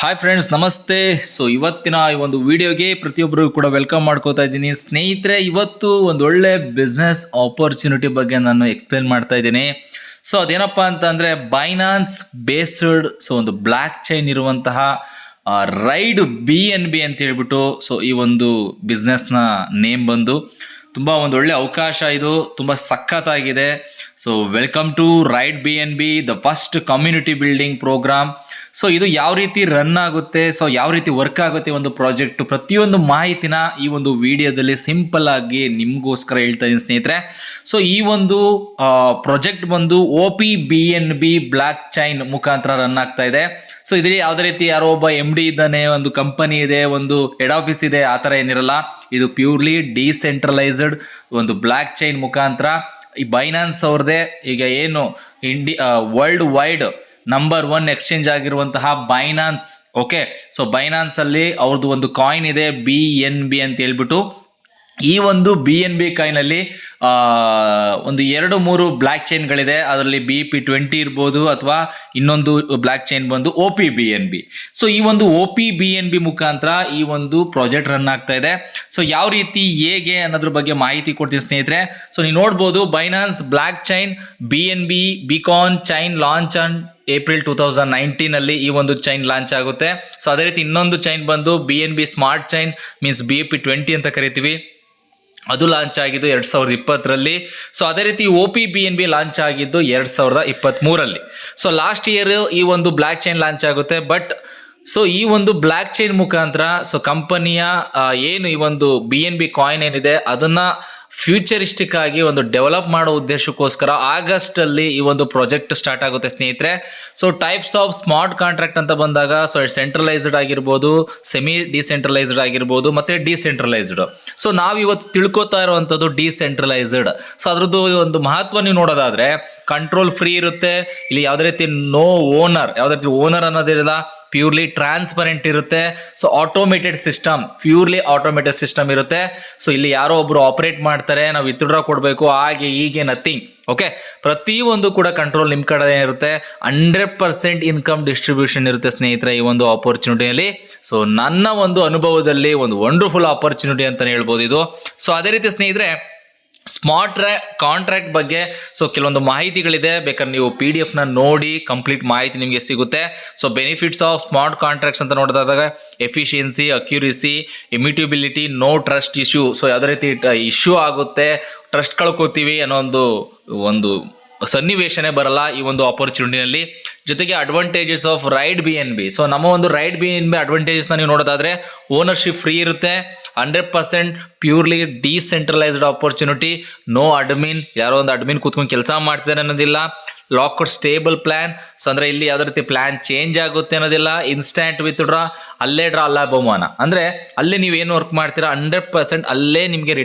Hi friends, ನಮಸ್ತೆ. So ಇವತ್ತಿನ ಈ ಒಂದು ವಿಡಿಯೋಗೆ ಪ್ರತಿಯೊಬ್ಬರಿಗೂ ಕೂಡ ವೆಲ್ಕಮ್ ಮಾಡ್ಕೋತಾ ಇದ್ದೀನಿ. ಸ್ನೇಹಿತರೆ, ಇವತ್ತು ಒಂದು ಒಳ್ಳೆ ಬಿಸ್ನೆಸ್ ಆಪರ್ಚುನಿಟಿ ಬಗ್ಗೆ ನಾನು ಎಕ್ಸ್ಪ್ಲೇನ್ ಮಾಡ್ತಾ ಇದ್ದೀನಿ. ಸೊ ಅದೇನಪ್ಪ ಅಂತಂದರೆ ಬೈನಾನ್ಸ್ ಬೇಸ್ಡ್ ಒಂದು ಬ್ಲ್ಯಾಕ್ ಚೈನ್ ಇರುವಂತಹ ರೈಡ್ BNB ಅಂತ ಹೇಳ್ಬಿಟ್ಟು ಈ ಒಂದು ಬಿಸ್ನೆಸ್ನ ನೇಮ್ ಬಂದು ತುಂಬ ಒಂದು ಒಳ್ಳೆ ಅವಕಾಶ. ಇದು ತುಂಬ ಸಖತ್ತಾಗಿದೆ. So welcome to ride BNB, the first community building program. So ಇದು ಯಾವ ರೀತಿ ರನ್ ಆಗುತ್ತೆ, ಯಾವ ರೀತಿ ವರ್ಕ್ ಆಗುತ್ತೆ ಒಂದು ಪ್ರಾಜೆಕ್ಟ್, ಪ್ರತಿಯೊಂದು ಮಾಹಿತಿನ ಈ ಒಂದು ವಿಡಿಯೋದಲ್ಲಿ ಸಿಂಪಲ್ ಆಗಿ ನಿಮಗೋಸ್ಕರ ಹೇಳ್ತಾ ಇದ್ದೀನಿ ಸ್ನೇಹಿತರೆ. ಸೊ ಈ ಒಂದು ಪ್ರಾಜೆಕ್ಟ್ ಬಂದು OPBNB ಬ್ಲ್ಯಾಕ್ ಚೈನ್ ಮುಖಾಂತರ ರನ್ ಆಗ್ತಾ ಇದೆ. ಸೊ ಇದರಲ್ಲಿ ಯಾವುದೇ ರೀತಿ ಯಾರೋ ಒಬ್ಬ MD ಇದ್ದಾನೆ, ಒಂದು ಕಂಪನಿ ಇದೆ, ಒಂದು ಹೆಡ್ ಆಫೀಸ್ ಇದೆ, ಆ ಥರ ಏನಿರಲ್ಲ. ಇದು ಪ್ಯೂರ್ಲಿ ಡಿಸೆಂಟ್ರಲೈಸ್ಡ್ ಒಂದು ಬ್ಲ್ಯಾಕ್ ಚೈನ್ ಮುಖಾಂತರ ಈ ಬೈನಾನ್ಸ್ ಅವ್ರದೇ ಈಗ ಏನು ವರ್ಲ್ಡ್ ವೈಡ್ ನಂಬರ್ 1 ಎಕ್ಸ್ಚೇಂಜ್ ಆಗಿರುವಂತಹ ಬೈನಾನ್ಸ್. ಓಕೆ, ಸೊ ಬೈನಾನ್ಸ್ ಅಲ್ಲಿ ಅವ್ರದ್ದು ಒಂದು ಕಾಯಿನ್ ಇದೆ BNB ಅಂತ ಹೇಳ್ಬಿಟ್ಟು. ಈ ಒಂದು BNB ಕಾಯಿನಲ್ಲಿ ಒಂದು 2-3 ಬ್ಲ್ಯಾಕ್ ಚೈನ್ಗಳಿದೆ. ಅದರಲ್ಲಿ BP20 ಇರ್ಬೋದು, ಅಥವಾ ಇನ್ನೊಂದು ಬ್ಲ್ಯಾಕ್ ಚೈನ್ ಬಂದು OPBNB. ಸೊ ಈ ಒಂದು OPBNB ಮುಖಾಂತರ ಈ ಒಂದು ಪ್ರಾಜೆಕ್ಟ್ ರನ್ ಆಗ್ತಾ ಇದೆ. ಸೊ ಯಾವ ರೀತಿ ಹೇಗೆ ಅನ್ನೋದ್ರ ಬಗ್ಗೆ ಮಾಹಿತಿ ಕೊಡ್ತೀನಿ ಸ್ನೇಹಿತರೆ. ಸೊ ನೀವು ನೋಡ್ಬೋದು, Binance black chain BNB beacon chain launch on April 2019 ಅಲ್ಲಿ ಈ ಒಂದು ಚೈನ್ ಲಾಂಚ್ ಆಗುತ್ತೆ. ಸೊ ಅದೇ ರೀತಿ ಇನ್ನೊಂದು ಚೈನ್ ಬಂದು BNB smart chain means BP20 ಅಂತ ಕರಿತೀವಿ, ಅದು ಲಾಂಚ್ ಆಗಿದ್ದು 2020ರಲ್ಲಿ. ಸೊ ಅದೇ ರೀತಿ OPBNB ಲಾಂಚ್ ಆಗಿದ್ದು 2023ರಲ್ಲಿ. ಸೊ ಲಾಸ್ಟ್ ಇಯರ್ ಈ ಒಂದು ಬ್ಲ್ಯಾಕ್ ಚೈನ್ ಲಾಂಚ್ ಆಗುತ್ತೆ. ಬಟ್ ಈ ಒಂದು ಬ್ಲ್ಯಾಕ್ ಚೈನ್ ಮುಖಾಂತರ ಕಂಪನಿಯ ಏನು ಈ ಒಂದು BNB ಕಾಯಿನ್ ಏನಿದೆ ಅದನ್ನ ಫ್ಯೂಚರಿಸ್ಟಿಕ್ ಆಗಿ ಒಂದು ಡೆವಲಪ್ ಮಾಡೋ ಉದ್ದೇಶಕ್ಕೋಸ್ಕರ ಆಗಸ್ಟ್ ಅಲ್ಲಿ ಈ ಒಂದು ಪ್ರಾಜೆಕ್ಟ್ ಸ್ಟಾರ್ಟ್ ಆಗುತ್ತೆ ಸ್ನೇಹಿತರೆ. So types of smart contract ಅಂತ ಬಂದಾಗ ಸೆಂಟ್ರಲೈಸ್ಡ್ ಆಗಿರ್ಬೋದು, ಸೆಮಿ ಡಿಸೆಂಟ್ರಲೈಸ್ಡ್ ಆಗಿರ್ಬೋದು, ಮತ್ತೆ ಡಿಸೆಂಟ್ರಲೈಸ್ಡ್. ಸೊ ನಾವು ಇವತ್ತು ತಿಳ್ಕೊತಾ ಇರುವಂತದ್ದು ಡಿಸೆಂಟ್ರಲೈಸ್ಡ್. ಸೊ ಅದ್ರದ್ದು ಒಂದು ಮಹತ್ವ ನೀವು ನೋಡೋದಾದ್ರೆ, ಕಂಟ್ರೋಲ್ ಫ್ರೀ ಇರುತ್ತೆ. ಇಲ್ಲಿ ಯಾವುದೇ ರೀತಿ ನೋ ಓನರ್, ಯಾವುದೇ ರೀತಿ ಓನರ್ ಅನ್ನೋದಿರಲ್ಲ, ಪ್ಯೂರ್ಲಿ ಟ್ರಾನ್ಸ್ಪರೆಂಟ್ ಇರುತ್ತೆ. So automated system, purely automated system ಇರುತ್ತೆ. ಸೊ ಇಲ್ಲಿ ಯಾರೋ ಒಬ್ರು ಆಪರೇಟ್ ಮಾಡ್ತಾರೆ, ನಾವು ವಿತ್ಡ್ರಾ ಕೊಡಬೇಕು, ಹಾಗೆ ಹೀಗೆ ನಥಿಂಗ್. ಓಕೆ, ಪ್ರತಿಯೊಂದು ಕೂಡ ಕಂಟ್ರೋಲ್ ನಿಮ್ಮ ಕಡೆ ಇರುತ್ತೆ. 100% ಇನ್ಕಮ್ ಡಿಸ್ಟ್ರಿಬ್ಯೂಷನ್ ಇರುತ್ತೆ ಸ್ನೇಹಿತರೆ ಈ ಒಂದು ಆಪರ್ಚುನಿಟಿಯಲ್ಲಿ. ಸೊ ನನ್ನ ಒಂದು ಅನುಭವದಲ್ಲಿ ಒಂದು ವಂಡರ್ಫುಲ್ ಆಪರ್ಚುನಿಟಿ ಅಂತಾನೆ ಹೇಳ್ಬೋದು ಇದು. ಸೊ ಅದೇ ರೀತಿ ಸ್ನೇಹಿತರೆ, ಸ್ಮಾರ್ಟ್ ಕಾಂಟ್ರಾಕ್ಟ್ ಬಗ್ಗೆ ಕೆಲವೊಂದು ಮಾಹಿತಿಗಳಿದೆ. ಬೇಕಾದ್ರೆ ನೀವು PDF ನ ನೋಡಿ ಕಂಪ್ಲೀಟ್ ಮಾಹಿತಿ ನಿಮಗೆ ಸಿಗುತ್ತೆ. So benefits of smart contracts ಅಂತ ನೋಡಿದಾಗ efficiency, accuracy, immutability, no trust issue. So ಯಾವುದೇ ರೀತಿ ಇಶ್ಯೂ ಆಗುತ್ತೆ, ಟ್ರಸ್ಟ್ ಕಳ್ಕೊತೀವಿ ಅನ್ನೋ ಒಂದು ಸನ್ನಿವೇಶನೇ ಬರಲ್ಲ ಈ ಒಂದು ಆಪರ್ಚುನಿಟಿನಲ್ಲಿ. ಜೊತೆಗೆ advantages of ride BNB. So ನಮ್ಮ ಒಂದು ರೈಡ್ BNB ಅಡ್ವಾಂಟೇಜಸ್ನ ನೀವು ನೋಡೋದಾದ್ರೆ, ಓನರ್ಶಿಪ್ ಫ್ರೀ ಇರುತ್ತೆ, 100% purely decentralised opportunity, no admin, ಯಾರೋ ಒಂದು ಅಡ್ಮಿನ್ ಕೂತ್ಕೊಂಡು ಕೆಲಸ ಮಾಡ್ತಿದ್ದಾರೆ ಅನ್ನೋದಿಲ್ಲ, ಲಾಕ್ಡ್ ಸ್ಟೇಬಲ್ ಪ್ಲಾನ್. ಸೊ ಅಂದ್ರೆ ಇಲ್ಲಿ ಯಾವುದೇ ರೀತಿ ಪ್ಲಾನ್ ಚೇಂಜ್ ಆಗುತ್ತೆ ಅನ್ನೋದಿಲ್ಲ, ಇನ್ಸ್ಟಂಟ್ ವಿತ್ಡ್ರಾ, ಅಲ್ಲೇ ಡ್ರಾ, ಅಲ್ಲ ಬಹುಮಾನ. ಅಂದ್ರೆ ಅಲ್ಲಿ ನೀವು ಏನು ವರ್ಕ್ ಮಾಡ್ತೀರಾ 100% ಅಲ್ಲೇ ನಿಮಗೆ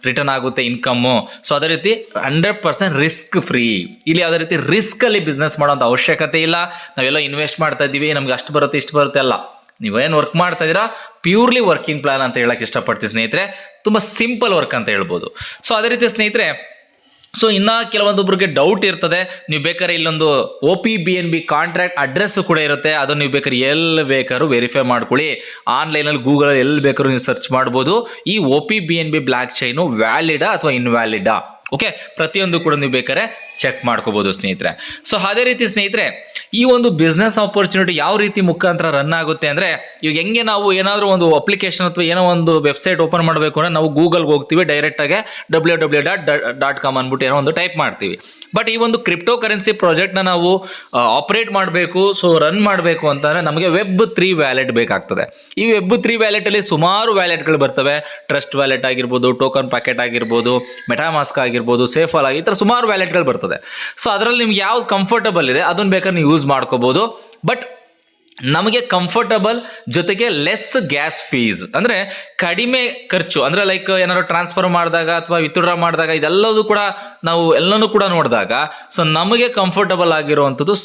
ರಿಟರ್ನ್ ಆಗುತ್ತೆ ಇನ್ಕಮ್ಮು. ಸೊ ಅದೇ ರೀತಿ 100% ರಿಸ್ಕ್ ಫ್ರೀ. ಇಲ್ಲಿ ಯಾವುದೇ ರೀತಿ ರಿಸ್ಕ್ ಅಲ್ಲಿ ಬಿಸ್ನೆಸ್ ಮಾಡೋಂಥ ಅವಶ್ಯಕತೆ ಇಲ್ಲ. ನಾವೆಲ್ಲ ಇನ್ವೆಸ್ಟ್ ಮಾಡ್ತಾ ಇದೀವಿ, ನಮ್ಗೆ ಅಷ್ಟು ಬರುತ್ತೆ ಇಷ್ಟು ಬರುತ್ತೆ ಅಲ್ಲ. ನೀವೇನು ವರ್ಕ್ ಮಾಡ್ತಾ ಇದೀರಾ ಪ್ಯೂರ್ಲಿ ವರ್ಕಿಂಗ್ ಪ್ಲಾನ್ ಅಂತ ಹೇಳಕ್ ಇಷ್ಟಪಡ್ತೀವಿ ಸ್ನೇಹಿತರೆ. ತುಂಬಾ ಸಿಂಪಲ್ ವರ್ಕ್ ಅಂತ ಹೇಳ್ಬೋದು. ಸೊ ಅದೇ ರೀತಿ ಸ್ನೇಹಿತರೆ, ಇನ್ನ ಕೆಲವೊಂದೊಬ್ರಿಗೆ ಡೌಟ್ ಇರ್ತದೆ. ನೀವು ಬೇಕಾದ್ರೆ ಇಲ್ಲೊಂದು OPBNB ಕಾಂಟ್ರಾಕ್ಟ್ ಅಡ್ರೆಸ್ ಕೂಡ ಇರುತ್ತೆ, ಅದನ್ನು ನೀವು ಬೇಕಾದ್ರೆ ಎಲ್ಲಿ ಬೇಕಾದ್ರೂ ವೆರಿಫೈ ಮಾಡ್ಕೊಳ್ಳಿ. ಆನ್ಲೈನಲ್ಲಿ ಗೂಗಲ್ ಎಲ್ಲಿ ಬೇಕಾದ್ರೂ ನೀವು ಸರ್ಚ್ ಮಾಡ್ಬೋದು. ಈ OPBNB ಬ್ಲ್ಯಾಕ್ ಚೈನು ವ್ಯಾಲಿಡಾ ಅಥವಾ ಇನ್ವ್ಯಾಲಿಡಾ, ಓಕೆ, ಪ್ರತಿಯೊಂದು ಕೂಡ ನೀವು ಬೇಕಾದ್ರೆ ಚೆಕ್ ಮಾಡ್ಕೋಬಹುದು ಸ್ನೇಹಿತರೆ. ಸೊ ಅದೇ ರೀತಿ ಸ್ನೇಹಿತರೆ, ಈ ಒಂದು ಬಿಸ್ನೆಸ್ ಆಪರ್ಚುನಿಟಿ ಯಾವ ರೀತಿ ಮುಖಾಂತರ ರನ್ ಆಗುತ್ತೆ ಅಂದ್ರೆ, ಈಗ ಹೆಂಗೆ ನಾವು ಏನಾದರೂ ಒಂದು ಅಪ್ಲಿಕೇಶನ್ ಅಥವಾ ಏನೋ ಒಂದು ವೆಬ್ಸೈಟ್ ಓಪನ್ ಮಾಡಬೇಕು ಅಂದ್ರೆ ನಾವು ಗೂಗಲ್ಗೆ ಹೋಗ್ತೀವಿ, ಡೈರೆಕ್ಟ್ ಆಗಿ www.com ಅಂದ್ಬಿಟ್ಟು ಏನೋ ಒಂದು ಟೈಪ್ ಮಾಡ್ತೀವಿ. ಬಟ್ ಈ ಒಂದು ಕ್ರಿಪ್ಟೋ ಕರೆನ್ಸಿ ಪ್ರಾಜೆಕ್ಟ್ನ ನಾವು ಆಪರೇಟ್ ಮಾಡಬೇಕು, ರನ್ ಮಾಡಬೇಕು ಅಂತಂದ್ರೆ ನಮಗೆ Web3 ವ್ಯಾಲೆಟ್ ಬೇಕಾಗ್ತದೆ. ಈ Web3 ವ್ಯಾಲೆಟ್ ಅಲ್ಲಿ ಸುಮಾರು ವ್ಯಾಲೆಟ್ಗಳು ಬರ್ತವೆ. ಟ್ರಸ್ಟ್ ವ್ಯಾಲೆಟ್ ಆಗಿರ್ಬೋದು, ಟೋಕನ್ ಪ್ಯಾಕೆಟ್ ಆಗಿರ್ಬೋದು, ಮೆಟಾಮಾಸ್ಕ್ ಆಗಿರ್ಬೋದು, ಸೇಫಾಲ್ ಆಗಿ, ಈ ಥರ ಸುಮಾರು ವ್ಯಾಲೆಟ್ಗಳು ಬರ್ತದೆ. ಸೊ ಅದರಲ್ಲಿ ನಿಮ್ಗೆ ಯಾವ್ದು ಕಂಫರ್ಟಬಲ್ ಇದೆ ಅದನ್ನ ಬೇಕಾದ್ರೆ ನೀವು ಯೂಸ್ ಮಾಡ್ಕೋಬಹುದು. ಬಟ್ ನಮಗೆ ಕಂಫರ್ಟಬಲ್ ಜೊತೆಗೆ ಲೆಸ್ ಗ್ಯಾಸ್ ಫೀಸ್, ಅಂದ್ರೆ ಕಡಿಮೆ ಖರ್ಚು, ಅಂದ್ರೆ ಲೈಕ್ ಏನಾದ್ರು ಟ್ರಾನ್ಸ್ಫರ್ ಮಾಡಿದಾಗ ಅಥವಾ ವಿತ್ಡ್ರಾ ಮಾಡಿದಾಗ ಇದೆಲ್ಲದೂ ಕೂಡ ನಾವು ಎಲ್ಲನೂ ಕೂಡ ನೋಡಿದಾಗ ನಮಗೆ ಕಂಫರ್ಟಬಲ್ ಆಗಿರುವಂಥದ್ದು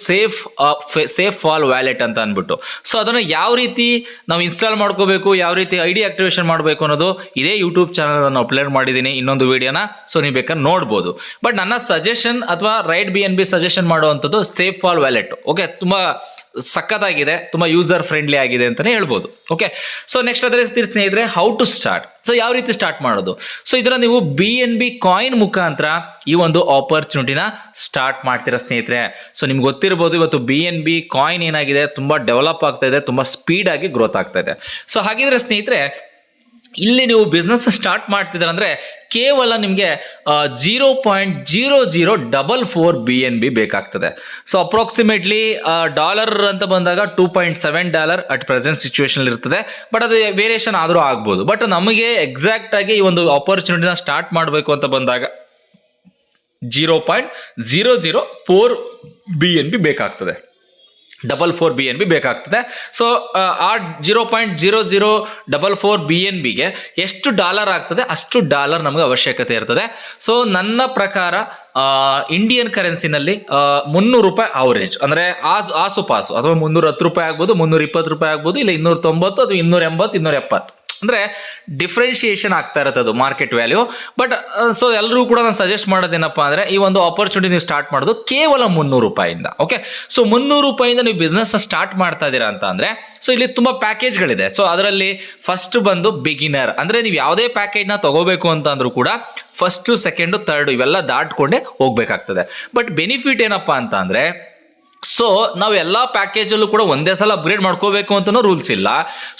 ಸೇಫ್ ಫಾಲ್ ವ್ಯಾಲೆಟ್ ಅಂತ ಅಂದ್ಬಿಟ್ಟು. ಸೊ ಅದನ್ನು ಯಾವ ರೀತಿ ನಾವು ಇನ್ಸ್ಟಾಲ್ ಮಾಡ್ಕೋಬೇಕು, ಯಾವ ರೀತಿ ID ಆಕ್ಟಿವೇಶನ್ ಮಾಡಬೇಕು ಅನ್ನೋದು ಇದೇ ಯೂಟ್ಯೂಬ್ ಚಾನಲ್ ಅನ್ನು ಅಪ್ಲೋಡ್ ಮಾಡಿದ್ದೀನಿ, ಇನ್ನೊಂದು ವಿಡಿಯೋನ. ಸೊ ನೀವು ಬೇಕಾದ್ರೆ ನೋಡ್ಬೋದು. ಬಟ್ ನನ್ನ ಸಜೆಷನ್ ಅಥವಾ ರೈಡ್ BNB ಸಜೆಷನ್ ಮಾಡುವಂಥದ್ದು ಸೇಫ್ ಫಾಲ್ ವ್ಯಾಲೆಟ್. ಓಕೆ, ತುಂಬಾ ಸಖತ್ತಾಗಿದೆ. ತುಂಬಾ ಯೂಸರ್ ಫ್ರೆಂಡ್ಲಿ ಆಗಿದೆ ಅಂತಾನೆ ಹೇಳ್ಬೋದು. ಓಕೆ, ಸೊ ನೆಕ್ಸ್ಟ್ ಅದ್ರ ಸ್ನೇಹಿತರೆ ಹೌ ಟು ಸ್ಟಾರ್ಟ್. ಸೊ ಯಾವ ರೀತಿ ಸ್ಟಾರ್ಟ್ ಮಾಡೋದು? ಸೊ ಇದರ ನೀವು BNB ಕಾಯಿನ್ ಮುಖಾಂತರ ಈ ಒಂದು ಆಪರ್ಚುನಿಟಿನ ಸ್ಟಾರ್ಟ್ ಮಾಡ್ತೀರಾ ಸ್ನೇಹಿತರೆ. ಸೊ ನಿಮ್ಗೆ ಗೊತ್ತಿರಬಹುದು, ಇವತ್ತು BNB ಕಾಯಿನ್ ಏನಾಗಿದೆ, ತುಂಬಾ ಡೆವಲಪ್ ಆಗ್ತಾ ಇದೆ, ತುಂಬಾ ಸ್ಪೀಡ್ ಆಗಿ ಗ್ರೋತ್ ಆಗ್ತಾ ಇದೆ. ಸೊ ಹಾಗಿದ್ರೆ ಸ್ನೇಹಿತರೆ, ಇಲ್ಲಿ ನೀವು ಬಿಸ್ನೆಸ್ ಸ್ಟಾರ್ಟ್ ಮಾಡ್ತಿದ್ರೆ ಅಂದ್ರೆ ಕೇವಲ ನಿಮಗೆ 0.0044 BNB ಬೇಕಾಗ್ತದೆ. ಸೊ ಅಪ್ರಾಕ್ಸಿಮೇಟ್ಲಿ ಡಾಲರ್ ಅಂತ ಬಂದಾಗ $2.7 ಅಟ್ ಪ್ರೆಸೆಂಟ್ ಸಿಚುವೇಶನ್ ಇರ್ತದೆ. ಬಟ್ ಅದು ವೇರಿಯೇಷನ್ ಆದ್ರೂ ಆಗ್ಬೋದು. ಬಟ್ ನಮಗೆ ಎಕ್ಸಾಕ್ಟ್ ಆಗಿ ಈ ಒಂದು ಆಪರ್ಚುನಿಟಿನ ಸ್ಟಾರ್ಟ್ ಮಾಡಬೇಕು ಅಂತ ಬಂದಾಗ 0.004 BNB ಬೇಕಾಗ್ತದೆ, 44 BNB ಬೇಕಾಗ್ತದೆ. ಸೊ ಆ 0.0044 BNBಗೆ ಎಷ್ಟು ಡಾಲರ್ ಆಗ್ತದೆ ಅಷ್ಟು ಡಾಲರ್ ನಮಗೆ ಅವಶ್ಯಕತೆ ಇರ್ತದೆ. ಸೊ ನನ್ನ ಪ್ರಕಾರ ಇಂಡಿಯನ್ ಕರೆನ್ಸಿನಲ್ಲಿ ₹300 ಅವರೇಜ್, ಅಂದ್ರೆ ಆಸುಪಾಸು, ಅಥವಾ ₹310 ಆಗ್ಬೋದು, ₹320 ಆಗ್ಬೋದು, ಇಲ್ಲ $290 ಅಥವಾ $280, $270, ಅಂದ್ರೆ ಡಿಫ್ರೆನ್ಶಿಯೇಷನ್ ಆಗ್ತಾ ಇರುತ್ತೆ ಅದು ಮಾರ್ಕೆಟ್ ವ್ಯಾಲ್ಯೂ. ಬಟ್ ಸೊ ಎಲ್ಲರೂ ಕೂಡ ನಾನು ಸಜೆಸ್ಟ್ ಮಾಡೋದೇನಪ್ಪ ಅಂದ್ರೆ ಈ ಒಂದು ಆಪರ್ಚುನಿಟಿ ನೀವು ಸ್ಟಾರ್ಟ್ ಮಾಡೋದು ಕೇವಲ ₹300. ಓಕೆ, ಸೊ ₹300 ನೀವು ಬಿಸ್ನೆಸ್ ಸ್ಟಾರ್ಟ್ ಮಾಡ್ತಾ ಇದ್ದೀರಾ ಅಂತ ಅಂದ್ರೆ, ಸೊ ಇಲ್ಲಿ ತುಂಬಾ ಪ್ಯಾಕೇಜ್ಗಳಿದೆ. ಸೊ ಅದರಲ್ಲಿ ಫಸ್ಟ್ ಬಂದು ಬಿಗಿನರ್, ಅಂದ್ರೆ ನೀವು ಯಾವುದೇ ಪ್ಯಾಕೇಜ್ ನ ತಗೋಬೇಕು ಅಂತ ಅಂದ್ರೂ ಕೂಡ ಫಸ್ಟ್, ಸೆಕೆಂಡ್, ಥರ್ಡ್ ಇವೆಲ್ಲ ದಾಟ್ಕೊಂಡೆ ಹೋಗ್ಬೇಕಾಗ್ತದೆ. ಬಟ್ ಬೆನಿಫಿಟ್ ಏನಪ್ಪಾ ಅಂತ ಅಂದ್ರೆ, ಸೊ ನಾವು ಎಲ್ಲಾ ಪ್ಯಾಕೇಜ್ ಅಲ್ಲೂ ಕೂಡ ಒಂದೇ ಸಲ ಅಪ್ಗ್ರೇಡ್ ಮಾಡ್ಕೋಬೇಕು ಅಂತನೂ ರೂಲ್ಸ್ ಇಲ್ಲ.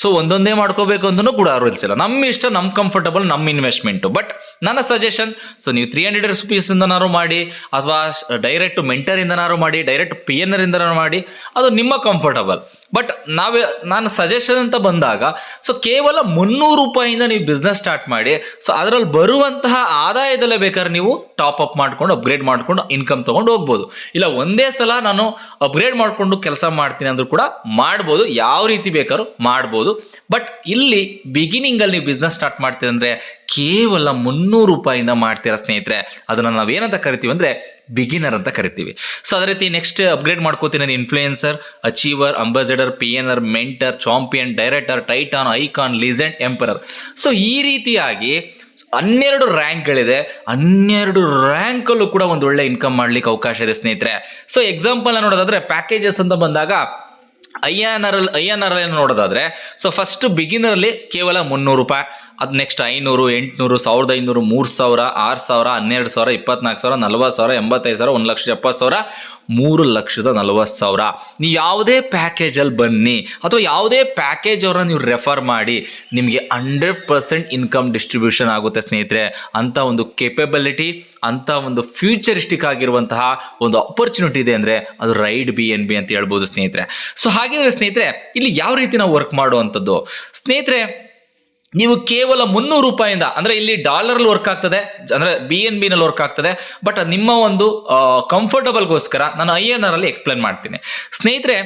ಸೊ ಒಂದೊಂದೇ ಮಾಡ್ಕೋಬೇಕು ಅಂತನೂ ಕೂಡ ರೂಲ್ಸ್ ಇಲ್ಲ. ನಮ್ಮ ಇಷ್ಟ, ನಮ್ ಕಂಫರ್ಟಬಲ್, ನಮ್ಮ ಇನ್ವೆಸ್ಟ್ಮೆಂಟ್. ಬಟ್ ನನ್ನ ಸಜೆಷನ್, ಸೊ ನೀವು ₹300 ಇಂದನಾರು ಮಾಡಿ, ಅಥವಾ ಡೈರೆಕ್ಟ್ ಮೆಂಟರ್ ಇಂದನಾರು ಮಾಡಿ, ಡೈರೆಕ್ಟ್ PNR ಇಂದನಾರು ಮಾಡಿ, ಅದು ನಿಮ್ಮ ಕಂಫರ್ಟಬಲ್. ಬಟ್ ನಾನು ಸಜೆಷನ್ ಅಂತ ಬಂದಾಗ, ಸೊ ಕೇವಲ ₹300 ನೀವು ಬಿಸ್ನೆಸ್ ಸ್ಟಾರ್ಟ್ ಮಾಡಿ, ಸೊ ಅದರಲ್ಲಿ ಬರುವಂತಹ ಆದಾಯದಲ್ಲೇ ಬೇಕಾದ್ರೆ ನೀವು ಟಾಪ್ ಅಪ್ ಮಾಡ್ಕೊಂಡು ಅಪ್ಗ್ರೇಡ್ ಮಾಡ್ಕೊಂಡು ಇನ್ಕಮ್ ತಗೊಂಡು ಹೋಗ್ಬೋದು. ಇಲ್ಲ ಒಂದೇ ಸಲ ನಾನು ಅಪ್ಗ್ರೇಡ್ ಮಾಡ್ಕೊಂಡು ಕೆಲಸ ಮಾಡ್ತೀನಿ ಅಂದ್ರೂ ಕೂಡ ಮಾಡ್ಬೋದು, ಯಾವ ರೀತಿ ಬೇಕಾದ್ರೂ ಮಾಡ್ಬೋದು. ಬಟ್ ಇಲ್ಲಿ ಬಿಗಿನಿಂಗ್ ಅಲ್ಲಿ ನೀವು ಬಿಸ್ನೆಸ್ ಸ್ಟಾರ್ಟ್ ಮಾಡ್ತೀರಿ ಅಂದ್ರೆ ಕೇವಲ ₹300 ಮಾಡ್ತೀರಾ ಸ್ನೇಹಿತರೆ. ಅದನ್ನ ನಾವೇನಂತ ಕರಿತೀವಿ ಅಂದ್ರೆ ಬಿಗಿನರ್ ಅಂತ ಕರಿತೀವಿ. ಸೊ ಅದೇ ರೀತಿ ನೆಕ್ಸ್ಟ್ ಅಪ್ಗ್ರೇಡ್ ಮಾಡ್ಕೋತೀನಿ ನಾನು influencer, achiever, ambassador, PNR, mentor, champion, director, Titan, icon, legend, emperor. So ಈ ರೀತಿಯಾಗಿ 12 ರ್ಯಾಂಕ್ಗಳಿದೆ. 12 ರ್ಯಾಂಕ್ ಅಲ್ಲೂ ಕೂಡ ಒಂದು ಒಳ್ಳೆ ಇನ್ಕಮ್ ಮಾಡ್ಲಿಕ್ಕೆ ಅವಕಾಶ ಇದೆ ಸ್ನೇಹಿತರೆ. ಸೊ ಎಕ್ಸಾಂಪಲ್ ನೋಡೋದಾದ್ರೆ ಪ್ಯಾಕೇಜಸ್ ಅಂತ ಬಂದಾಗ INR ನೋಡೋದಾದ್ರೆ, ಸೊ ಫಸ್ಟ್ ಬಿಗಿನರ್ ಅಲ್ಲಿ ಕೇವಲ ₹300, ಅದು ನೆಕ್ಸ್ಟ್ 500, 800, 1500, 3000, 6000, 12000, 24000, 40000, 85,000, 1,70,000, 3,40,000. ನೀವು ಯಾವುದೇ ಪ್ಯಾಕೇಜ್ ಅಲ್ಲಿ ಬನ್ನಿ, ಅಥವಾ ಯಾವುದೇ ಪ್ಯಾಕೇಜ್ ಅವ್ರನ್ನ ನೀವು ರೆಫರ್ ಮಾಡಿ, ನಿಮಗೆ 100% ಇನ್ಕಮ್ ಡಿಸ್ಟ್ರಿಬ್ಯೂಷನ್ ಆಗುತ್ತೆ ಸ್ನೇಹಿತರೆ. ಅಂತ ಒಂದು ಕೇಪಬಿಲಿಟಿ, ಅಂತ ಒಂದು ಫ್ಯೂಚರಿಸ್ಟಿಕ್ ಆಗಿರುವಂತಹ ಒಂದು ಆಪರ್ಚುನಿಟಿ ಇದೆ ಅಂದ್ರೆ ಅದು ರೈಡ್ BNB ಅಂತ ಹೇಳ್ಬೋದು ಸ್ನೇಹಿತರೆ. ಸೊ ಹಾಗಿದ್ರೆ ಸ್ನೇಹಿತರೆ, ಇಲ್ಲಿ ಯಾವ ರೀತಿ ನಾವು ವರ್ಕ್ ಮಾಡುವಂಥದ್ದು ಸ್ನೇಹಿತರೆ, ನೀವು ಕೇವಲ ₹300 ಅಂದ್ರೆ ಇಲ್ಲಿ ಡಾಲರ್ ವರ್ಕ್ ಆಗ್ತದೆ, ಅಂದ್ರೆ BNB ನಲ್ಲಿ ವರ್ಕ್ ಆಗ್ತದೆ. ಬಟ್ ನಿಮ್ಮ ಒಂದು ಕಂಫರ್ಟಬಲ್ಗೋಸ್ಕರ ನಾನು INR ಅಲ್ಲಿ ಎಕ್ಸ್ಪ್ಲೇನ್ ಮಾಡ್ತೀನಿ ಸ್ನೇಹಿತರೆ.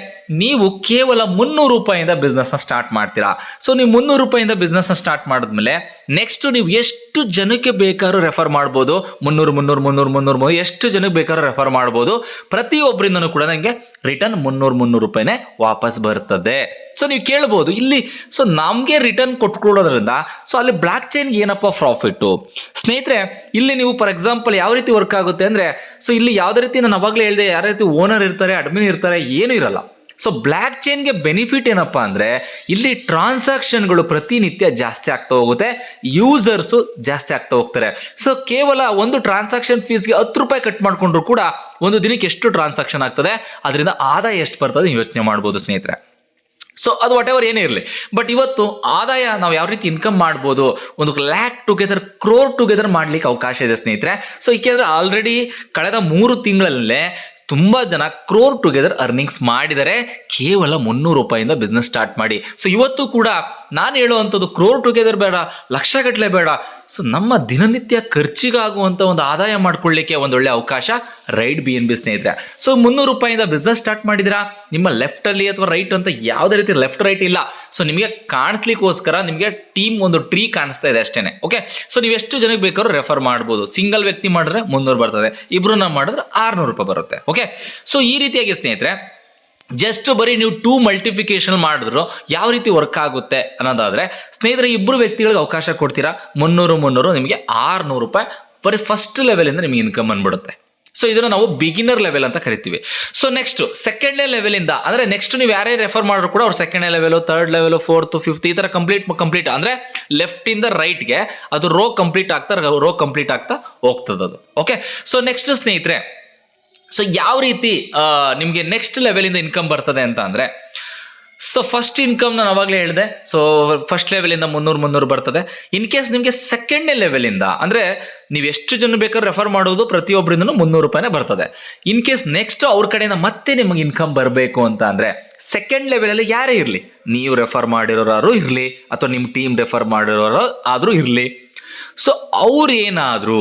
ನೀವು ಕೇವಲ ₹300 ಬಿಸ್ನೆಸ್ ಸ್ಟಾರ್ಟ್ ಮಾಡ್ತೀರಾ. ಸೊ ನೀವು ₹300 ಬಿಸ್ನೆಸ್ ಸ್ಟಾರ್ಟ್ ಮಾಡಿದ್ಮೇಲೆ ನೆಕ್ಸ್ಟ್ ನೀವು ಎಷ್ಟು ಜನಕ್ಕೆ ಬೇಕಾದ್ರೂ ರೆಫರ್ ಮಾಡ್ಬೋದು. 300 ಎಷ್ಟು ಜನಕ್ಕೆ ಬೇಕಾದ್ರೂ ರೆಫರ್ ಮಾಡ್ಬೋದು. ಪ್ರತಿಯೊಬ್ಬರಿಂದನೂ ಕೂಡ ನನಗೆ ರಿಟರ್ನ್ ₹300 ವಾಪಸ್ ಬರ್ತದೆ. ಸೊ ನೀವು ಕೇಳ್ಬೋದು ಇಲ್ಲಿ, ಸೊ ನಮ್ಗೆ ರಿಟರ್ನ್ ಕೊಟ್ಕೊಡೋದ್ರಿಂದ ಸೊ ಅಲ್ಲಿ ಬ್ಲಾಕ್ ಚೈನ್ಗೆ ಏನಪ್ಪ ಪ್ರಾಫಿಟ್ ಸ್ನೇಹಿತರೆ. ಇಲ್ಲಿ ನೀವು ಫಾರ್ ಎಕ್ಸಾಂಪಲ್ ಯಾವ ರೀತಿ ವರ್ಕ್ ಆಗುತ್ತೆ ಅಂದ್ರೆ, ಸೊ ಇಲ್ಲಿ ಯಾವ್ದೇ ರೀತಿ ನಾನು ಅವಾಗಲೇ ಹೇಳಿದೆ, ಯಾವ ರೀತಿ ಓನರ್ ಇರ್ತಾರೆ, ಅಡ್ಮಿನ್ ಇರ್ತಾರೆ, ಏನೂ ಇರಲ್ಲ. ಸೊ ಬ್ಲಾಕ್ ಚೈನ್ಗೆ ಬೆನಿಫಿಟ್ ಏನಪ್ಪಾ ಅಂದ್ರೆ, ಇಲ್ಲಿ ಟ್ರಾನ್ಸಾಕ್ಷನ್ಗಳು ಪ್ರತಿನಿತ್ಯ ಜಾಸ್ತಿ ಆಗ್ತಾ ಹೋಗುತ್ತೆ, ಯೂಸರ್ಸು ಜಾಸ್ತಿ ಆಗ್ತಾ ಹೋಗ್ತಾರೆ. ಸೊ ಕೇವಲ ಒಂದು ಟ್ರಾನ್ಸಾಕ್ಷನ್ ಫೀಸ್ಗೆ ₹10 ಕಟ್ ಮಾಡ್ಕೊಂಡ್ರು ಕೂಡ ಒಂದು ದಿನಕ್ಕೆ ಎಷ್ಟು ಟ್ರಾನ್ಸಾಕ್ಷನ್ ಆಗ್ತದೆ, ಅದರಿಂದ ಆದಾಯ ಎಷ್ಟು ಬರ್ತದೆ ಯೋಚನೆ ಮಾಡ್ಬೋದು ಸ್ನೇಹಿತರೆ. ಸೊ ಅದು ವಾಟ್ ಎವರ್ ಏನೇ ಇರಲಿ, ಬಟ್ ಇವತ್ತು ಆದಾಯ ನಾವು ಯಾವ ರೀತಿ ಇನ್ಕಮ್ ಮಾಡ್ಬೋದು, ಒಂದು lakh ಟುಗೆದರ್, ಕ್ರೋರ್ ಟುಗೆದರ್ ಮಾಡ್ಲಿಕ್ಕೆ ಅವಕಾಶ ಇದೆ ಸ್ನೇಹಿತರೆ. ಸೊ ಏಕೆಂದ್ರೆ ಆಲ್ರೆಡಿ ಕಳೆದ 3 ತಿಂಗಳಲ್ಲೇ ತುಂಬಾ ಜನ ಕ್ರೋರ್ ಟುಗೆದರ್ ಅರ್ನಿಂಗ್ಸ್ ಮಾಡಿದರೆ ಕೇವಲ ₹300 ಬಿಸ್ನೆಸ್ ಸ್ಟಾರ್ಟ್ ಮಾಡಿ. ಸೊ ಇವತ್ತು ಕೂಡ ನಾನು ಹೇಳುವಂಥದ್ದು ಕ್ರೋರ್ ಟುಗೆದರ್ ಬೇಡ, ಲಕ್ಷಗಟ್ಟಲೆ ಬೇಡ. ಸೊ ನಮ್ಮ ದಿನನಿತ್ಯ ಖರ್ಚಿಗಾಗುವಂತ ಒಂದು ಆದಾಯ ಮಾಡ್ಕೊಳ್ಳಿಕ್ಕೆ ಒಂದು ಒಳ್ಳೆ ಅವಕಾಶ ರೈಡ್ BNB ಸ್ನೇಹಿತರೆ. ಸೊ ₹300 ಬಿಸ್ನೆಸ್ ಸ್ಟಾರ್ಟ್ ಮಾಡಿದಿರಾ, ನಿಮ್ಮ ಲೆಫ್ಟ್ ಅಲ್ಲಿ ಅಥವಾ ರೈಟ್ ಅಂತ ಯಾವುದೇ ರೀತಿ ಲೆಫ್ಟ್ ರೈಟ್ ಇಲ್ಲ. ಸೊ ನಿಮಗೆ ಕಾಣಿಸ್ಲಿಕ್ಕೋಸ್ಕರ ನಿಮಗೆ ಟೀಮ್ ಒಂದು ಟ್ರೀ ಕಾಣಿಸ್ತಾ ಇದೆ ಅಷ್ಟೇನೆ. ಓಕೆ, ಸೊ ನೀವು ಎಷ್ಟು ಜನಕ್ಕೆ ಬೇಕಾದ್ರೂ ರೆಫರ್ ಮಾಡ್ಬೋದು. ಸಿಂಗಲ್ ವ್ಯಕ್ತಿ ಮಾಡಿದ್ರೆ 300 ಬರ್ತದೆ, ಇಬ್ರು ಮಾಡಿದ್ರೆ ₹600 ಬರುತ್ತೆ. ಓಕೆ, ಸೊ ಈ ರೀತಿಯಾಗಿ ಸ್ನೇಹಿತರೆ ಜಸ್ಟ್ ಬರೀ ನೀವು 2 ಮಲ್ಟಿಫಿಕೇಶನ್ ಮಾಡಿದ್ರು ಯಾವ ರೀತಿ ವರ್ಕ್ ಆಗುತ್ತೆ ಅನ್ನೋದಾದ್ರೆ ಸ್ನೇಹಿತರೆ, ಇಬ್ರು ವ್ಯಕ್ತಿಗಳಿಗೆ ಅವಕಾಶ ಕೊಡ್ತೀರಾ, 300 ನಿಮಗೆ ₹600 ಬರೀ ಫಸ್ಟ್ ಲೆವೆಲ್ ಇಂದ ನಿಮಗೆ ಇನ್ಕಮ್ ಬಂದ್ಬಿಡುತ್ತೆ. ಸೊ ಇದನ್ನ ನಾವು ಬಿಗಿನರ್ ಲೆವೆಲ್ ಅಂತ ಕರಿತೀವಿ. ಸೊ ನೆಕ್ಸ್ಟ್ ಸೆಕೆಂಡ್ನೇ ಲೆವೆಲ್ ಇಂದ ಅಂದ್ರೆ ನೆಕ್ಸ್ಟ್ ನೀವು ಯಾರೇ ರೆಫರ್ ಮಾಡಿದ್ರು ಕೂಡ ಅವ್ರು ಸೆಕೆಂಡ್ನೇ level, third level, fourth, fifth ಈ ತರ ಕಂಪ್ಲೀಟ್ ಅಂದ್ರೆ ಲೆಫ್ಟ್ ಇಂದ ರೈಟ್ಗೆ ಅದು ರೋ ಕಂಪ್ಲೀಟ್ ಆಗ್ತಾ ಹೋಗ್ತದೆ ಅದು. ಓಕೆ, ಸೊ ನೆಕ್ಸ್ಟ್ ಸ್ನೇಹಿತರೆ, ಸೊ ಯಾವ ರೀತಿ ನಿಮ್ಗೆ ನೆಕ್ಸ್ಟ್ ಲೆವೆಲ್ ಇಂದ ಇನ್ಕಮ್ ಬರ್ತದೆ ಅಂತ ಅಂದ್ರೆ, ಸೊ ಫಸ್ಟ್ ಇನ್ಕಮ್ ನಾನು ಅವಾಗಲೇ ಹೇಳಿದೆ. ಸೊ ಫಸ್ಟ್ ಲೆವೆಲ್ ಇಂದ 300 ಬರ್ತದೆ. ಇನ್ ಕೇಸ್ ನಿಮಗೆ ಸೆಕೆಂಡ್ನೇ ಲೆವೆಲ್ ಇಂದ ಅಂದ್ರೆ ನೀವು ಎಷ್ಟು ಜನ ಬೇಕಾದ್ರೂ ರೆಫರ್ ಮಾಡೋದು ಪ್ರತಿಯೊಬ್ಬರಿಂದನೂ 300 ರೂಪಾಯಿನೇ ಬರ್ತದೆ. ಇನ್ ಕೇಸ್ ನೆಕ್ಸ್ಟ್ ಅವ್ರ ಕಡೆಯಿಂದ ಮತ್ತೆ ನಿಮಗೆ ಇನ್ಕಮ್ ಬರಬೇಕು ಅಂತ ಅಂದ್ರೆ ಸೆಕೆಂಡ್ ಲೆವೆಲ್ ಅಲ್ಲಿ ಯಾರೇ ಇರಲಿ, ನೀವು ರೆಫರ್ ಮಾಡಿರೋರು ಇರಲಿ ಅಥವಾ ನಿಮ್ಮ ಟೀಮ್ ರೆಫರ್ ಮಾಡಿರೋರು ಆದ್ರೂ ಇರಲಿ, ಸೊ ಅವ್ರು ಏನಾದ್ರು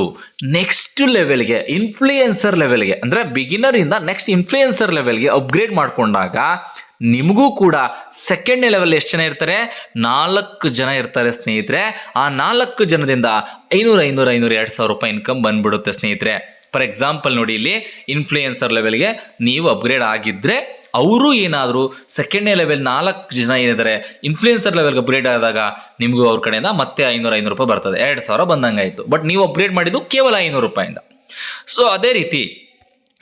ನೆಕ್ಸ್ಟ್ ಲೆವೆಲ್ಗೆ ಇನ್ಫ್ಲೂಯೆನ್ಸರ್ ಲೆವೆಲ್ಗೆ ಅಂದ್ರೆ ಬಿಗಿನರ್ ಇಂದ ನೆಕ್ಸ್ಟ್ ಇನ್ಫ್ಲೂಯೆನ್ಸರ್ ಲೆವೆಲ್ಗೆ ಅಪ್ಗ್ರೇಡ್ ಮಾಡ್ಕೊಂಡಾಗ ನಿಮಗೂ ಕೂಡ ಸೆಕೆಂಡ್ ಲೆವೆಲ್ ಎಷ್ಟು ಜನ ಇರ್ತಾರೆ? 4 ಜನ ಇರ್ತಾರೆ ಸ್ನೇಹಿತರೆ. ಆ 4 ಜನದಿಂದ 500 2,000 ರೂಪಾಯಿ ಇನ್ಕಮ್ ಬಂದ್ಬಿಡುತ್ತೆ ಸ್ನೇಹಿತರೆ. ಫಾರ್ ಎಕ್ಸಾಂಪಲ್ ನೋಡಿ, ಇಲ್ಲಿ ಇನ್ಫ್ಲೂಯೆನ್ಸರ್ ಲೆವೆಲ್ಗೆ ನೀವು ಅಪ್ಗ್ರೇಡ್ ಆಗಿದ್ರೆ ಅವರು ಏನಾದರೂ ಸೆಕೆಂಡ್ನೇ ಲೆವೆಲ್ 4 ಜನ ಏನಿದ್ದಾರೆ ಇನ್ಫ್ಲೂಯೆನ್ಸರ್ ಲೆವೆಲ್ಗೆ ಅಪ್ಗ್ರೇಡ್ ಆದಾಗ ನಿಮಗೂ ಅವ್ರ ಕಡೆಯಿಂದ ಮತ್ತೆ 500 ರೂಪಾಯಿ ಬರ್ತದೆ, 2,000 ಬಂದಂಗಾಯ್ತು. ಬಟ್ ನೀವು ಅಪ್ಗ್ರೇಡ್ ಮಾಡಿದ್ದು ಕೇವಲ 500 ರೂಪಾಯಿಂದ. ಸೊ ಅದೇ ರೀತಿ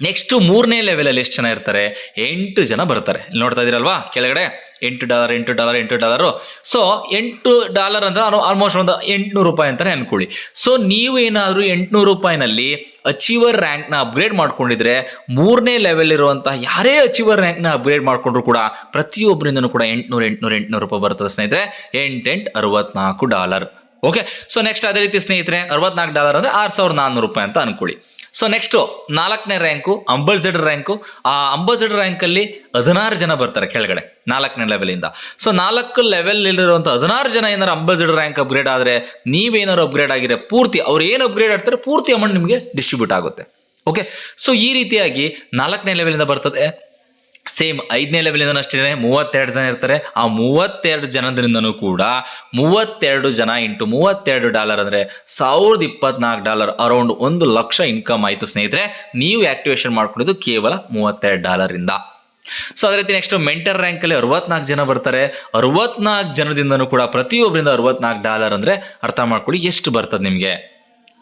ನೆಕ್ಸ್ಟ್ 3ನೇ ಲೆವೆಲ್ ಅಲ್ಲಿ ಎಷ್ಟು ಜನ ಇರ್ತಾರೆ? 8 ಜನ ಬರ್ತಾರೆ. ನೋಡ್ತಾ ಇದೀರಲ್ವಾ ಕೆಳಗಡೆ $8. ಸೊ $8 ಅಂದ್ರೆ ಆಲ್ಮೋಸ್ಟ್ ಒಂದು 800 ರೂಪಾಯಿ ಅಂತಾನೆ ಅನ್ಕೊಳ್ಳಿ. ಸೊ ನೀವು ಏನಾದ್ರು 800 ರೂಪಾಯಿನಲ್ಲಿ ಅಚೀವರ್ ರ್ಯಾಂಕ್ ನ ಅಪ್ಗ್ರೇಡ್ ಮಾಡ್ಕೊಂಡಿದ್ರೆ 3ನೇ ಲೆವೆಲ್ ಇರುವಂತಹ ಯಾರೇ ಅಚೀವರ್ ರ್ಯಾಂಕ್ ನ ಅಪ್ಗ್ರೇಡ್ ಮಾಡ್ಕೊಂಡ್ರು ಕೂಡ ಪ್ರತಿಯೊಬ್ಬರಿಂದನೂ ಕೂಡ 800 ರೂಪಾಯಿ ಬರ್ತದೆ ಸ್ನೇಹಿತರೆ. $64. ಓಕೆ, ಸೊ ನೆಕ್ಸ್ಟ್ ಅದೇ ರೀತಿ ಸ್ನೇಹಿತರೆ $64 ಅಂದ್ರೆ $6,400 ರೂಪಾಯಿ ಅಂತ ಅನ್ಕೊಳ್ಳಿ. ಸೊ ನೆಕ್ಸ್ಟ್ 4ನೇ ರ್ಯಾಂಕು ಅಂಬಾಸಿಡರ್ ರ್ಯಾಂಕು. ಆ ಅಂಬಾಸಿಡರ್ ರ್ಯಾಂಕ್ ಅಲ್ಲಿ 16 ಜನ ಬರ್ತಾರೆ ಕೆಳಗಡೆ 4ನೇ ಲೆವೆಲ್ ಇಂದ. ಸೊ 4 ಲೆವೆಲ್ ಇರುವಂತ 16 ಜನ ಏನಾರು ಅಂಬಾಸಿಡರ್ ರ್ಯಾಂಕ್ ಅಪ್ಗ್ರೇಡ್ ಆದ್ರೆ ನೀವೇನಾರು ಅಪ್ಗ್ರೇಡ್ ಆಗಿದೆ ಪೂರ್ತಿ ಅವ್ರು ಏನು ಅಪ್ಗ್ರೇಡ್ ಆಗ್ತಾರೆ ಪೂರ್ತಿ ಅಮೌಂಟ್ ನಿಮಗೆ ಡಿಸ್ಟ್ರಿಬ್ಯೂಟ್ ಆಗುತ್ತೆ. ಓಕೆ, ಸೊ ಈ ರೀತಿಯಾಗಿ 4ನೇ ಲೆವೆಲ್ ಇಂದ ಬರ್ತದೆ. ಸೇಮ್ 5ನೇ ಲೆವೆಲ್ ಇಂದ ಅಷ್ಟೇ 32 ಜನ ಇರ್ತಾರೆ. ಆ 32 ಜನದಿಂದನೂ ಕೂಡ 32 ಜನ ಇಂಟು $32 ಅಂದ್ರೆ $1,024, ಅರೌಂಡ್ 1 ಲಕ್ಷ ಇನ್ಕಮ್ ಆಯ್ತು ಸ್ನೇಹಿತರೆ. ನೀವು ಆಕ್ಟಿವೇಶನ್ ಮಾಡ್ಕೊಂಡಿದ್ದು ಕೇವಲ $32 ಇಂದ. ಸೊ ಅದೇ ರೀತಿ ನೆಕ್ಸ್ಟ್ ಮೆಂಟರ್ ರ್ಯಾಂಕ್ ಅಲ್ಲಿ 64 ಜನ ಬರ್ತಾರೆ. 64 ಜನದಿಂದನೂ ಕೂಡ ಪ್ರತಿಯೊಬ್ಬರಿಂದ $64 ಅಂದ್ರೆ ಅರ್ಥ ಮಾಡ್ಕೊಳ್ಳಿ ಎಷ್ಟು ಬರ್ತದೆ ನಿಮ್ಗೆ.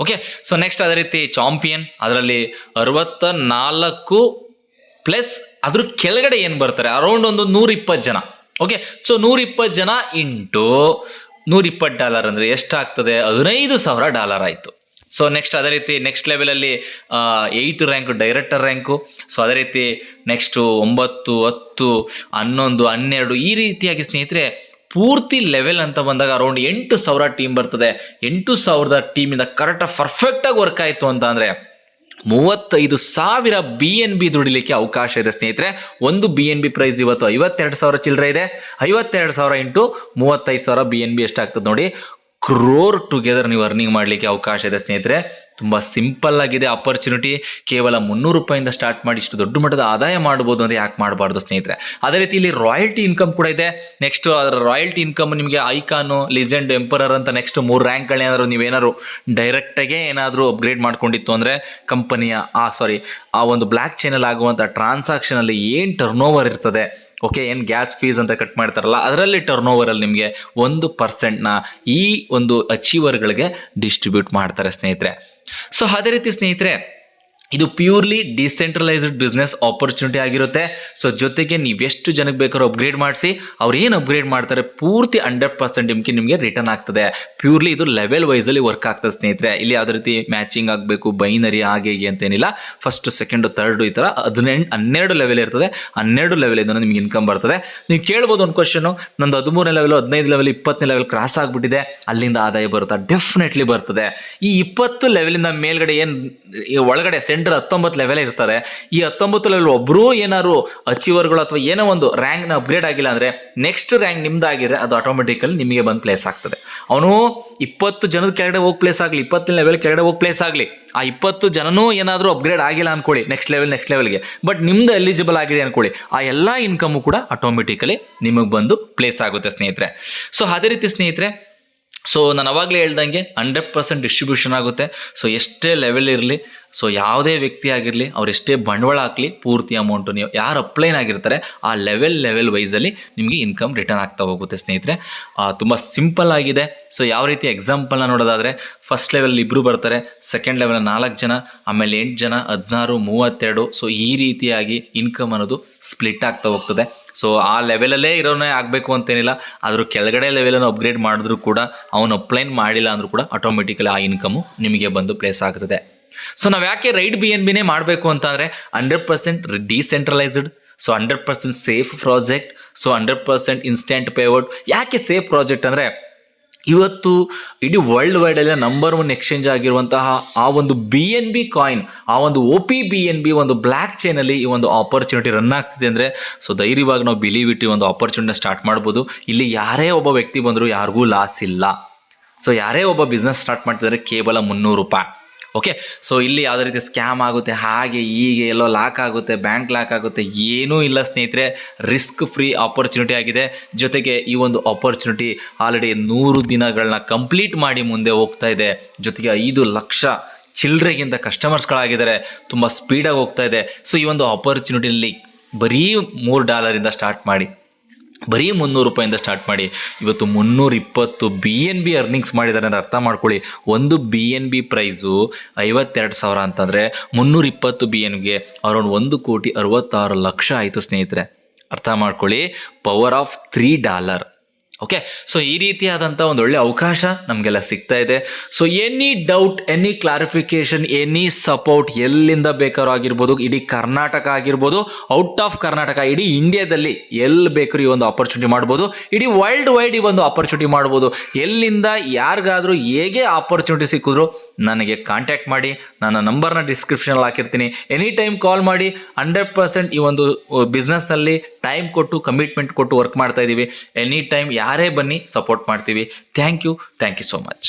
ಓಕೆ, ಸೊ ನೆಕ್ಸ್ಟ್ ಅದೇ ರೀತಿ ಚಾಂಪಿಯನ್, ಅದರಲ್ಲಿ 64 ಪ್ಲಸ್ ಅದ್ರ ಕೆಳಗಡೆ ಏನ್ ಬರ್ತಾರೆ ಅರೌಂಡ್ ಒಂದು 120 ಜನ. ಓಕೆ, ಸೊ 120 ಜನ ಇಂಟು $120 ಅಂದ್ರೆ ಎಷ್ಟಾಗ್ತದೆ? $15,000 ಆಯ್ತು. ಸೊ ನೆಕ್ಸ್ಟ್ ಅದೇ ರೀತಿ ನೆಕ್ಸ್ಟ್ ಲೆವೆಲ್ ಅಲ್ಲಿ 8th rank director rank. So ಅದೇ ರೀತಿ ನೆಕ್ಸ್ಟ್ 9, 10, 11, 12 ಈ ರೀತಿಯಾಗಿ ಸ್ನೇಹಿತರೆ ಪೂರ್ತಿ ಲೆವೆಲ್ ಅಂತ ಬಂದಾಗ ಅರೌಂಡ್ 8,000 ಟೀಮ್ ಬರ್ತದೆ. 8,000 ಟೀಮಿಂದ ಕರೆಕ್ಟ್ ಪರ್ಫೆಕ್ಟ್ ಆಗಿ ವರ್ಕ್ ಆಯ್ತು ಅಂತ ಅಂದ್ರೆ 35,000 BNB ದುಡಿಲಿಕ್ಕೆ ಅವಕಾಶ ಇದೆ ಸ್ನೇಹಿತರೆ. ಒಂದು BNB ಪ್ರೈಸ್ ಇವತ್ತು 52,000 ಚಿಲ್ಲರೆ ಇದೆ. 52,000 ಇಂಟು 35,000 BNB ಎಷ್ಟಾಗ್ತದೆ ನೋಡಿ, ಕ್ರೋರ್ ಟುಗೆದರ್ ನೀವು ಅರ್ನಿಂಗ್ ಮಾಡಲಿಕ್ಕೆ ಅವಕಾಶ ಇದೆ ಸ್ನೇಹಿತರೆ. ತುಂಬಾ ಸಿಂಪಲ್ ಆಗಿದೆ ಅಪರ್ಚುನಿಟಿ. ಕೇವಲ 300 ರೂಪಾಯಿಂದ ಸ್ಟಾರ್ಟ್ ಮಾಡಿ ಇಷ್ಟು ದೊಡ್ಡ ಮಟ್ಟದ ಆದಾಯ ಮಾಡಬಹುದು ಅಂದ್ರೆ ಯಾಕೆ ಮಾಡಬಾರ್ದು ಸ್ನೇಹಿತರೆ. ಅದೇ ರೀತಿ ಇಲ್ಲಿ ರಾಯಲ್ಟಿ ಇನ್ಕಮ್ ಕೂಡ ಇದೆ. ನೆಕ್ಸ್ಟ್ ಅದರ ರಾಯಲ್ಟಿ ಇನ್ಕಮ್ ನಿಮಗೆ ಐಕಾನು, ಲಿಜೆಂಡ್, ಎಂಪರರ್ ಅಂತ ನೆಕ್ಸ್ಟ್ 3 ರ್ಯಾಂಕ್ಗಳೇನಾದ್ರು ನೀವೇನಾದ್ರು ಡೈರೆಕ್ಟಾಗೆ ಏನಾದರೂ ಅಪ್ಗ್ರೇಡ್ ಮಾಡ್ಕೊಂಡಿತ್ತು ಅಂದ್ರೆ ಕಂಪನಿಯ ಆ ಒಂದು ಬ್ಲ್ಯಾಕ್ ಚೈನಲ್ಲಿ ಆಗುವಂಥ ಟ್ರಾನ್ಸಾಕ್ಷನ್ ಅಲ್ಲಿ ಏನು ಟರ್ನ್ ಓವರ್ ಇರ್ತದೆ, ಓಕೆ, ಏನು ಗ್ಯಾಸ್ ಫೀಸ್ ಅಂತ ಕಟ್ ಮಾಡ್ತಾರಲ್ಲ ಅದರಲ್ಲಿ ಟರ್ನ್ ಓವರ್ ಅಲ್ಲಿ ನಿಮಗೆ 1% ಈ ಒಂದು ಅಚೀವರ್ಗಳಿಗೆ ಡಿಸ್ಟ್ರಿಬ್ಯೂಟ್ ಮಾಡ್ತಾರೆ ಸ್ನೇಹಿತರೆ. ಸೊ ಅದೇ ರೀತಿ ಸ್ನೇಹಿತರೆ ಇದು ಪ್ಯೂರ್ಲಿ ಡಿಸೆಂಟ್ರಲೈಸ್ಡ್ ಬಿಸ್ನೆಸ್ ಆಪರ್ಚುನಿಟಿ ಆಗಿರುತ್ತೆ. ಸೊ ಜೊತೆಗೆ ನೀವೆಷ್ಟು ಜನಕ್ಕೆ ಬೇಕಾದ್ರೂ ಅಪ್ಗ್ರೇಡ್ ಮಾಡಿಸಿ ಅವ್ರು ಏನು ಅಪ್ಗ್ರೇಡ್ ಮಾಡ್ತಾರೆ ಪೂರ್ತಿ 100% ನಿಮಗೆ ರಿಟರ್ನ್ ಆಗ್ತದೆ. ಪ್ಯೂರ್ಲಿ ಇದು ಲೆವೆಲ್ ವೈಸ್ ಅಲ್ಲಿ ವರ್ಕ್ ಆಗ್ತದೆ ಸ್ನೇಹಿತರೆ. ಇಲ್ಲಿ ಯಾವುದೇ ರೀತಿ ಮ್ಯಾಚಿಂಗ್ ಆಗಬೇಕು, ಬೈನರಿ ಹಾಗೆ ಅಂತೇನಿಲ್ಲ. ಫಸ್ಟ್, ಸೆಕೆಂಡ್, ಥರ್ಡ್ ಈ ಥರ 12 ಲೆವೆಲ್ ಇರ್ತದೆ. 12 ಲೆವೆಲ್ ಇಂದ ನಿಮ್ಗೆ ಇನ್ಕಮ್ ಬರ್ತದೆ. ನೀವು ಕೇಳ್ಬೋದು ಒಂದು ಕ್ವಶನ್, ನಂದು 13ನೇ ಲೆವೆಲ್, 15 ಲೆವೆಲ್, 20ನೇ ಲೆವೆಲ್ ಕ್ರಾಸ್ ಆಗಿಬಿಟ್ಟಿದೆ, ಅಲ್ಲಿಂದ ಆದಾಯ ಬರುತ್ತಾ? ಡೆಫಿನೆಟ್ಲಿ ಬರ್ತದೆ. ಈ 20 ಲೆವೆಲಿಂದ ಮೇಲ್ಗಡೆ ಏನು ಒಳಗಡೆ ಸೆಂಟರ್ 19 ಲೆವೆಲ್ ಇರ್ತಾರೆ. ಈ 19 ಲೆವೆಲ್ ಒಬ್ರು ಏನಾದ್ರು ಅಚೀವರ್ಗಳು ಅಥವಾ ಏನೋ ಒಂದು ರ್ಯಾಂಕ್ ನ ಅಪ್ಗ್ರೇಡ್ ಆಗಿಲ್ಲ ಅಂದ್ರೆ ನೆಕ್ಸ್ಟ್ ರ್ಯಾಂಕ್ ನಿಮ್ದಾಗಿದ್ರೆ ಅದು ಆಟೋಮೆಟಿಕಲಿ ನಿಮಗೆ ಬಂದು ಪ್ಲೇಸ್ ಆಗ್ತದೆ. ಅವನು 20 ಜನದ ಕೆಳಗಡೆ ಹೋಗಿ ಪ್ಲೇಸ್ ಆಗಲಿ, 20 ಲೆವೆಲ್ ಕೆಳಗಡೆ ಹೋಗಿ ಪ್ಲೇಸ್ ಆಗಲಿ, ಆ 20 ಜನನೂ ಏನಾದರೂ ಅಪ್ಗ್ರೇಡ್ ಆಗಿಲ್ಲ ಅನ್ಕೊಳ್ಳಿ ನೆಕ್ಸ್ಟ್ ಲೆವೆಲ್ಗೆ, ಬಟ್ ನಿಮ್ದು ಎಲಿಜಿಬಲ್ ಆಗಿದೆ ಅನ್ಕೊಳ್ಳಿ, ಆ ಎಲ್ಲ ಇನ್ಕಮ್ ಕೂಡ ಆಟೋಮೆಟಿಕಲಿ ನಿಮಗೆ ಬಂದು ಪ್ಲೇಸ್ ಆಗುತ್ತೆ ಸ್ನೇಹಿತರೆ. ಸೊ ಅದೇ ರೀತಿ ಸ್ನೇಹಿತರೆ, ಸೊ ನಾನು ಅವಾಗಲೇ ಹೇಳ್ದಂಗೆ 100% ಡಿಸ್ಟ್ರಿಬ್ಯೂಷನ್ ಆಗುತ್ತೆ. ಸೊ ಎಷ್ಟೇ ಲೆವೆಲ್ ಇರಲಿ, ಸೊ ಯಾವುದೇ ವ್ಯಕ್ತಿ ಆಗಿರಲಿ, ಅವರೆಷ್ಟೇ ಬಂಡವಾಳ ಹಾಕಲಿ, ಪೂರ್ತಿ ಅಮೌಂಟು ನೀವು ಯಾರು ಅಪ್ಲೈನ್ ಆಗಿರ್ತಾರೆ ಆ ಲೆವೆಲ್ ವೈಸಲ್ಲಿ ನಿಮಗೆ ಇನ್ಕಮ್ ರಿಟರ್ನ್ ಆಗ್ತಾ ಹೋಗುತ್ತೆ ಸ್ನೇಹಿತರೆ. ತುಂಬ ಸಿಂಪಲ್ ಆಗಿದೆ. ಸೊ ಯಾವ ರೀತಿ ಎಕ್ಸಾಂಪಲ್ನ ನೋಡೋದಾದರೆ, ಫಸ್ಟ್ ಲೆವೆಲ್ ಇಬ್ಬರು ಬರ್ತಾರೆ, ಸೆಕೆಂಡ್ ಲೆವೆಲ್ 4 ಜನ, ಆಮೇಲೆ 8 ಜನ, 16, 32. ಸೊ ಈ ರೀತಿಯಾಗಿ ಇನ್ಕಮ್ ಅನ್ನೋದು ಸ್ಪ್ಲಿಟ್ ಆಗ್ತಾ ಹೋಗ್ತದೆ. ಸೊ ಆ ಲೆವೆಲಲ್ಲೇ ಇರೋನೇ ಆಗಬೇಕು ಅಂತೇನಿಲ್ಲ, ಅದ್ರ ಕೆಳಗಡೆ ಲೆವೆಲನ್ನು ಅಪ್ಗ್ರೇಡ್ ಮಾಡಿದ್ರು ಕೂಡ, ಅವನು ಅಪ್ಲೈನ್ ಮಾಡಿಲ್ಲ ಅಂದರೂ ಕೂಡ ಆಟೋಮೆಟಿಕಲಿ ಆ ಇನ್ಕಮು ನಿಮಗೆ ಬಂದು ಪ್ಲೇಸ್ ಆಗ್ತದೆ. ಸೊ ನಾವು ಯಾಕೆ ರೈಡ್ BNB ಮಾಡಬೇಕು ಅಂತಂದರೆ 100% decentralised, so 100% safe project, so 100% instant payout. ಯಾಕೆ ಸೇಫ್ ಪ್ರಾಜೆಕ್ಟ್ ಅಂದರೆ, ಇವತ್ತು ಇಡೀ ವರ್ಲ್ಡ್ ವೈಡಲ್ಲಿ ನಂಬರ್ 1 ಎಕ್ಸ್ಚೇಂಜ್ ಆಗಿರುವಂತಹ ಆ ಒಂದು BNB ಕಾಯಿನ್, ಆ ಒಂದು OP-BNB ಒಂದು ಬ್ಲ್ಯಾಕ್ ಚೈನಲ್ಲಿ ಈ ಒಂದು ಆಪರ್ಚುನಿಟಿ ರನ್ ಆಗ್ತಿದೆ ಅಂದರೆ, ಸೊ ಧೈರ್ಯವಾಗಿ ನಾವು ಬಿಲೀವ್ ಇಟ್ಟು ಒಂದು ಆಪರ್ಚುನಿಟಿನ ಸ್ಟಾರ್ಟ್ ಮಾಡ್ಬೋದು. ಇಲ್ಲಿ ಯಾರೇ ಒಬ್ಬ ವ್ಯಕ್ತಿ ಬಂದರೂ ಯಾರಿಗೂ ಲಾಸ್ ಇಲ್ಲ. ಸೊ ಯಾರೇ ಒಬ್ಬ ಬಿಸ್ನೆಸ್ ಸ್ಟಾರ್ಟ್ ಮಾಡ್ತಿದ್ದಾರೆ ಕೇವಲ 300 ರೂಪಾಯಿ. ಓಕೆ, ಸೊ ಇಲ್ಲಿ ಯಾವುದೇ ರೀತಿ ಸ್ಕ್ಯಾಮ್ ಆಗುತ್ತೆ, ಹಾಗೆ ಹೀಗೆ ಎಲ್ಲೋ ಲಾಕ್ ಆಗುತ್ತೆ, ಬ್ಯಾಂಕ್ ಲಾಕ್ ಆಗುತ್ತೆ, ಏನೂ ಇಲ್ಲ ಸ್ನೇಹಿತರೆ. ರಿಸ್ಕ್ ಫ್ರೀ ಆಪರ್ಚುನಿಟಿ ಆಗಿದೆ. ಜೊತೆಗೆ ಈ ಒಂದು ಆಪರ್ಚುನಿಟಿ ಆಲ್ರೆಡಿ 100 ದಿನಗಳನ್ನ ಕಂಪ್ಲೀಟ್ ಮಾಡಿ ಮುಂದೆ ಹೋಗ್ತಾ ಇದೆ. ಜೊತೆಗೆ 5 ಲಕ್ಷ ಚಿಲ್ಲರೆಗಿಂತ ಕಸ್ಟಮರ್ಸ್ಗಳಾಗಿದ್ದಾರೆ. ತುಂಬ ಸ್ಪೀಡಾಗಿ ಹೋಗ್ತಾ ಇದೆ. ಸೊ ಈ ಒಂದು ಆಪರ್ಚುನಿಟಿಯಲ್ಲಿ ಬರೀ $3 ಸ್ಟಾರ್ಟ್ ಮಾಡಿ, ಬರೀ 300 ರೂಪಾಯಿಂದ ಸ್ಟಾರ್ಟ್ ಮಾಡಿ ಇವತ್ತು 320 BNB ಅರ್ನಿಂಗ್ಸ್ ಮಾಡಿದ್ದಾರೆ ಅಂದರೆ ಅರ್ಥ ಮಾಡ್ಕೊಳ್ಳಿ. ಒಂದು BNB ಪ್ರೈಸು 52,000 ಅಂತಂದರೆ 320 BNBಗೆ ಅರೌಂಡ್ $1,66,00,000 ಆಯಿತು ಸ್ನೇಹಿತರೆ. ಅರ್ಥ ಮಾಡ್ಕೊಳ್ಳಿ, ಪವರ್ ಆಫ್ $3. ಓಕೆ, ಸೊ ಈ ರೀತಿಯಾದಂಥ ಒಂದು ಒಳ್ಳೆ ಅವಕಾಶ ನಮಗೆಲ್ಲ ಸಿಗ್ತಾ ಇದೆ. So any doubt, any clarification, any support ಎಲ್ಲಿಂದ ಬೇಕಾದ್ರೂ ಆಗಿರ್ಬೋದು, ಇಡೀ ಕರ್ನಾಟಕ ಆಗಿರ್ಬೋದು, ಔಟ್ ಆಫ್ ಕರ್ನಾಟಕ, ಇಡೀ ಇಂಡಿಯಾದಲ್ಲಿ ಎಲ್ಲಿ ಬೇಕಾದ್ರೂ ಈ ಒಂದು ಆಪರ್ಚುನಿಟಿ ಮಾಡ್ಬೋದು, ಇಡೀ ವರ್ಲ್ಡ್ ವೈಡ್ ಈ ಒಂದು ಆಪರ್ಚುನಿಟಿ ಮಾಡ್ಬೋದು. ಎಲ್ಲಿಂದ ಯಾರಿಗಾದರೂ ಹೇಗೆ ಆಪರ್ಚುನಿಟಿ ಸಿಕ್ಕಿದ್ರು ನನಗೆ ಕಾಂಟ್ಯಾಕ್ಟ್ ಮಾಡಿ. ನನ್ನ ನಂಬರ್ನ ಡಿಸ್ಕ್ರಿಪ್ಷನಲ್ಲಿ ಹಾಕಿರ್ತೀನಿ. ಎನಿ ಟೈಮ್ ಕಾಲ್ ಮಾಡಿ. 100% ಈ ಒಂದು ಬಿಸ್ನೆಸ್ಸಲ್ಲಿ ಟೈಮ್ ಕೊಟ್ಟು, ಕಮಿಟ್ಮೆಂಟ್ ಕೊಟ್ಟು ವರ್ಕ್ ಮಾಡ್ತಾ ಇದ್ದೀವಿ. ಎನಿ ಟೈಮ್ ಯಾರೇ ಬನ್ನಿ, ಸಪೋರ್ಟ್ ಮಾಡ್ತೀವಿ. Thank you so much.